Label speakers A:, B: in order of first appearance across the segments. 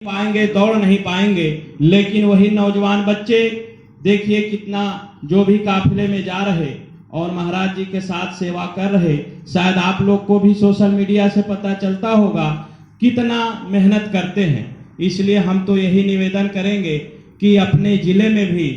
A: पाएंगे, दौड़ नहीं पाएंगे, लेकिन वही नौजवान बच्चे देखिए कितना जो भी काफिले में जा रहे और महाराज जी के साथ सेवा कर रहे। शायद आप लोग को भी सोशल मीडिया से पता चलता होगा कितना मेहनत करते हैं। इसलिए हम तो यही निवेदन करेंगे कि अपने जिले में भी,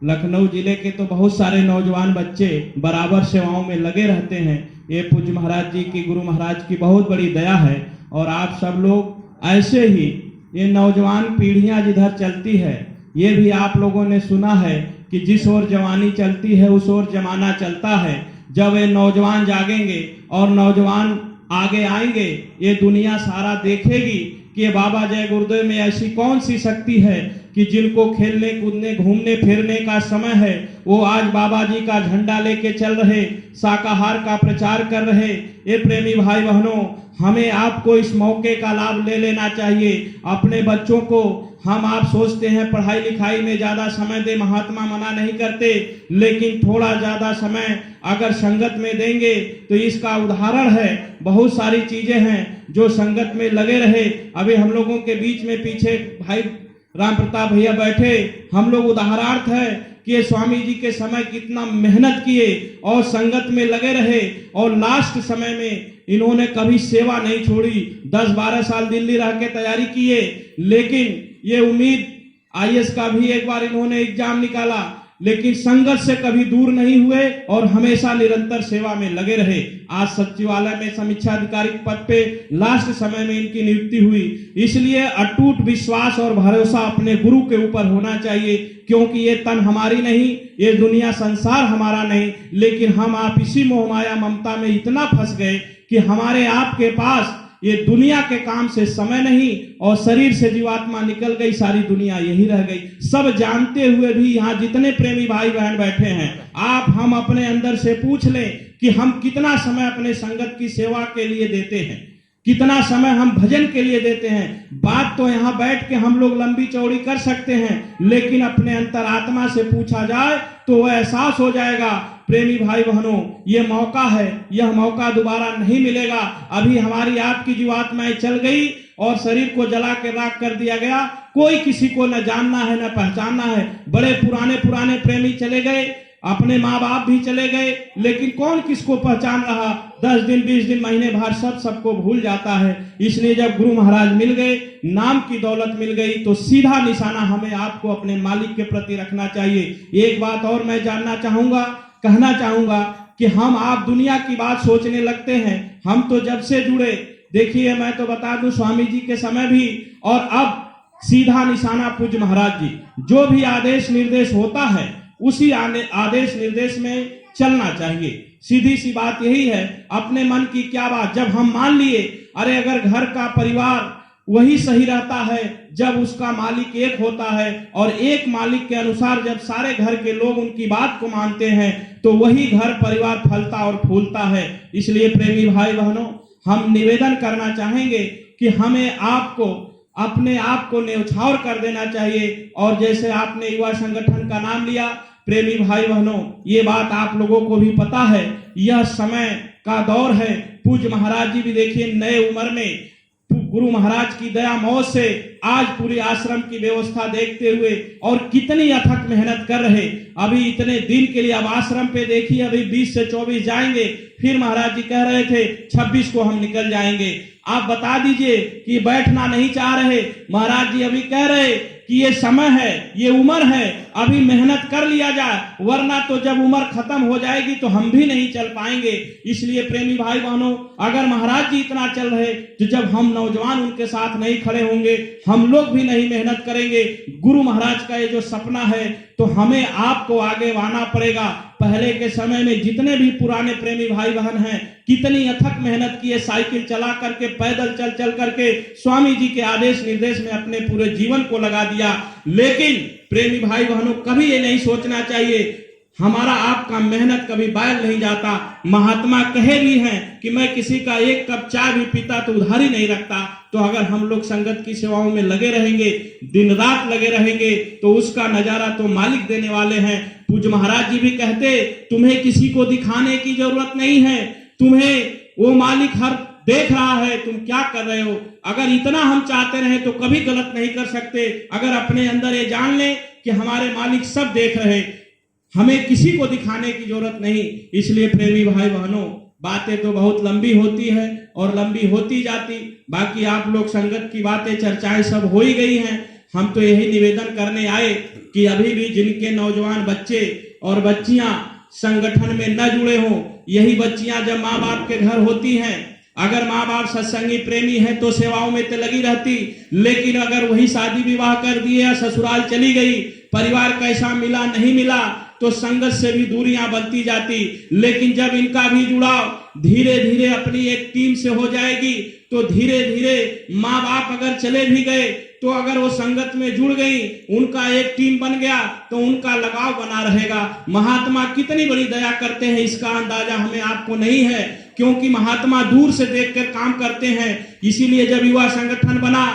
A: लखनऊ जिले के तो बहुत सारे नौजवान बच्चे बराबर सेवाओं में लगे रहते हैं। ये पूज्य महाराज जी की, गुरु महाराज की बहुत बड़ी दया है। और आप सब लोग ऐसे ही, ये नौजवान पीढ़ियां जिधर चलती है, ये भी आप लोगों ने सुना है कि जिस ओर जवानी चलती है उस ओर जमाना चलता है। जब ये नौजवान जागेंगे और नौजवान आगे आएंगे, ये दुनिया सारा देखेगी कि बाबा जय गुरुदेव में ऐसी कौन सी शक्ति है कि जिनको खेलने कूदने घूमने फिरने का समय है, वो आज बाबा जी का झंडा लेके चल रहे, शाकाहार का प्रचार कर रहे। ये प्रेमी भाई बहनों, हमें आपको इस मौके का लाभ ले लेना चाहिए। अपने बच्चों को हम आप सोचते हैं पढ़ाई लिखाई में ज्यादा समय दे, महात्मा मना नहीं करते, लेकिन थोड़ा ज्यादा समय अगर संगत में देंगे तो इसका उदाहरण है। बहुत सारी चीजें हैं जो संगत में लगे रहे। अभी हम लोगों के बीच में पीछे भाई राम प्रताप भैया बैठे, हम लोग उदाहरणार्थ है कि ये स्वामी जी के समय कितना मेहनत किए और संगत में लगे रहे और लास्ट समय में इन्होंने कभी सेवा नहीं छोड़ी। 10-12 साल दिल्ली रह के तैयारी किए, लेकिन ये उम्मीद आईएएस का भी एक बार इन्होंने एग्जाम निकाला, लेकिन संगत से कभी दूर नहीं हुए और हमेशा निरंतर सेवा में लगे रहे। आज सचिवालय में समीक्षा अधिकारी पद पे लास्ट समय में इनकी नियुक्ति हुई। इसलिए अटूट विश्वास और भरोसा अपने गुरु के ऊपर होना चाहिए, क्योंकि ये तन हमारी नहीं, ये दुनिया संसार हमारा नहीं, लेकिन हम आप इसी मोह माया ममता में इतना फंस गए कि हमारे आपके पास ये दुनिया के काम से समय नहीं और शरीर से जीवात्मा निकल गई, सारी दुनिया यही रह गई। सब जानते हुए भी यहाँ जितने प्रेमी भाई बहन बैठे हैं, आप हम अपने अंदर से पूछ लें कि हम कितना समय अपने संगत की सेवा के लिए देते हैं, कितना समय हम भजन के लिए देते हैं। बात तो यहाँ बैठ के हम लोग लंबी चौड़ी कर सकते हैं, लेकिन अपने अंतरात्मा से पूछा जाए तो वह एहसास हो जाएगा। प्रेमी भाई बहनों, ये मौका है, यह मौका दोबारा नहीं मिलेगा। अभी हमारी आपकी जीवात्माएं चल गई और शरीर को जला के राख कर दिया गया। कोई किसी को न जानना है न पहचानना है। बड़े पुराने प्रेमी चले गए, अपने माँ बाप भी चले गए, लेकिन कौन किसको पहचान रहा। 10 दिन 20 दिन महीने भर सबको भूल जाता है। इसलिए जब गुरु महाराज मिल गए, नाम की दौलत मिल गई, तो सीधा निशाना हमें आपको अपने मालिक के प्रति रखना चाहिए। एक बात और मैं कहना चाहूंगा कि हम आप दुनिया की बात सोचने लगते हैं। हम तो जब से जुड़े, देखिए मैं तो बता दूं, स्वामी जी के समय भी और अब सीधा निशाना पूज्य महाराज जी। जो भी आदेश निर्देश होता है उसी आदेश निर्देश में चलना चाहिए। सीधी सी बात यही है। अपने मन की क्या बात, जब हम मान लिए, अरे अगर घर का परिवार वही सही रहता है जब उसका मालिक एक होता है, और एक मालिक के अनुसार जब सारे घर के लोग उनकी बात को मानते हैं, तो वही घर परिवार फलता और फूलता है। इसलिए प्रेमी भाई बहनों, हम निवेदन करना चाहेंगे कि हमें आपको अपने आप को न्यौछावर कर देना चाहिए। और जैसे आपने युवा संगठन का नाम लिया, प्रेमी भाई बहनों, ये बात आप लोगों को भी पता है, यह समय का दौर है। पूज्य महाराज जी भी देखिए नए उम्र में गुरु महाराज की दया मौज से आज पूरी आश्रम की व्यवस्था देखते हुए और कितनी अथक मेहनत कर रहे। अभी इतने दिन के लिए अब आश्रम पे देखिए, अभी 20 से 24 जाएंगे, फिर महाराज जी कह रहे थे 26 को हम निकल जाएंगे। आप बता दीजिए कि बैठना नहीं चाह रहे। महाराज जी अभी कह रहे कि ये समय है, ये उम्र है, अभी मेहनत कर लिया जाए, वरना तो जब उम्र खत्म हो जाएगी तो हम भी नहीं चल पाएंगे। इसलिए प्रेमी भाई बहनों, अगर महाराज जी इतना चल रहे, तो जब हम नौजवान उनके साथ नहीं खड़े होंगे, हम लोग भी नहीं मेहनत करेंगे। गुरु महाराज का ये जो सपना है, तो हमें आपको आगे आना पड़ेगा। पहले के समय में जितने भी पुराने प्रेमी भाई बहन हैं, कितनी अथक मेहनत की है, साइकिल चला करके, पैदल चल करके स्वामी जी के आदेश निर्देश में अपने पूरे जीवन को लगा दिया। लेकिन प्रेमी भाई बहनों, कभी ये नहीं सोचना चाहिए हमारा आपका मेहनत कभी बाहर नहीं जाता। महात्मा कहे भी हैं कि मैं किसी का एक कप चाय भी पीता तो उधारी नहीं रखता। तो अगर हम लोग संगत की सेवाओं में लगे रहेंगे, दिन रात लगे रहेंगे, तो उसका नजारा तो मालिक देने वाले हैं। पूज्य महाराज जी भी कहते, तुम्हें किसी को दिखाने की जरूरत नहीं है, तुम्हें वो मालिक हर देख रहा है तुम क्या कर रहे हो। अगर इतना हम चाहते रहे तो कभी गलत नहीं कर सकते। अगर अपने अंदर ये जान ले कि हमारे मालिक सब देख रहे, हमें किसी को दिखाने की जरूरत नहीं। इसलिए प्रेमी भाई बहनों, बातें तो बहुत लंबी होती है और लंबी होती जाती, बाकी आप लोग संगत की बातें चर्चाएं सब हो ही गई हैं। हम तो यही निवेदन करने आए कि अभी भी जिनके नौजवान बच्चे और बच्चियां संगठन में न जुड़े हों, यही बच्चियां जब माँ बाप के घर होती हैं, अगर माँ बाप सत्संगी प्रेमी है तो सेवाओं में तो लगी रहती, लेकिन अगर वही शादी विवाह कर दिए या ससुराल चली गई, परिवार कैसा मिला नहीं मिला, तो संगत से भी दूरियां बनती जाती। लेकिन जब इनका भी जुड़ाव धीरे धीरे अपनी एक टीम से हो जाएगी, तो धीरे धीरे माँ बाप अगर चले भी गए तो अगर वो संगत में जुड़ गई, उनका एक टीम बन गया, तो उनका लगाव बना रहेगा। महात्मा कितनी बड़ी दया करते हैं इसका अंदाजा हमें आपको नहीं है, क्योंकि महात्मा दूर से देखकर काम करते हैं। इसीलिए जब युवा संगठन बना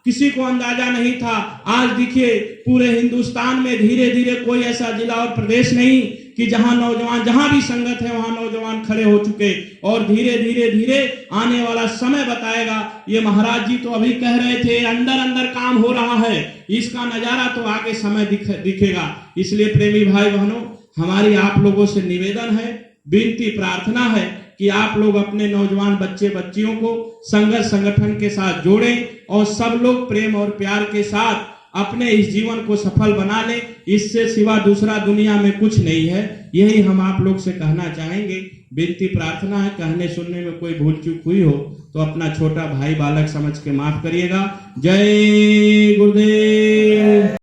A: किसी को अंदाजा नहीं था। आज देखिए पूरे हिंदुस्तान में धीरे धीरे कोई ऐसा जिला और प्रदेश नहीं कि जहां नौजवान, जहां भी संगत है वहां नौजवान खड़े हो चुके, और धीरे धीरे धीरे आने वाला समय बताएगा। ये महाराज जी तो अभी कह रहे थे अंदर अंदर काम हो रहा है, इसका नजारा तो आगे समय दिखेगा। इसलिए प्रेमी भाई बहनों, हमारी आप लोगों से निवेदन है, विनती प्रार्थना है कि आप लोग अपने नौजवान बच्चे बच्चियों को संघर्ष संगठन के साथ जोड़ें और सब लोग प्रेम और प्यार के साथ अपने इस जीवन को सफल बना लें। इससे सिवा दूसरा दुनिया में कुछ नहीं है। यही हम आप लोग से कहना चाहेंगे। विनती प्रार्थना है, कहने सुनने में कोई भूल चूक हुई हो तो अपना छोटा भाई बालक समझ के माफ करिएगा। जय गुरुदेव।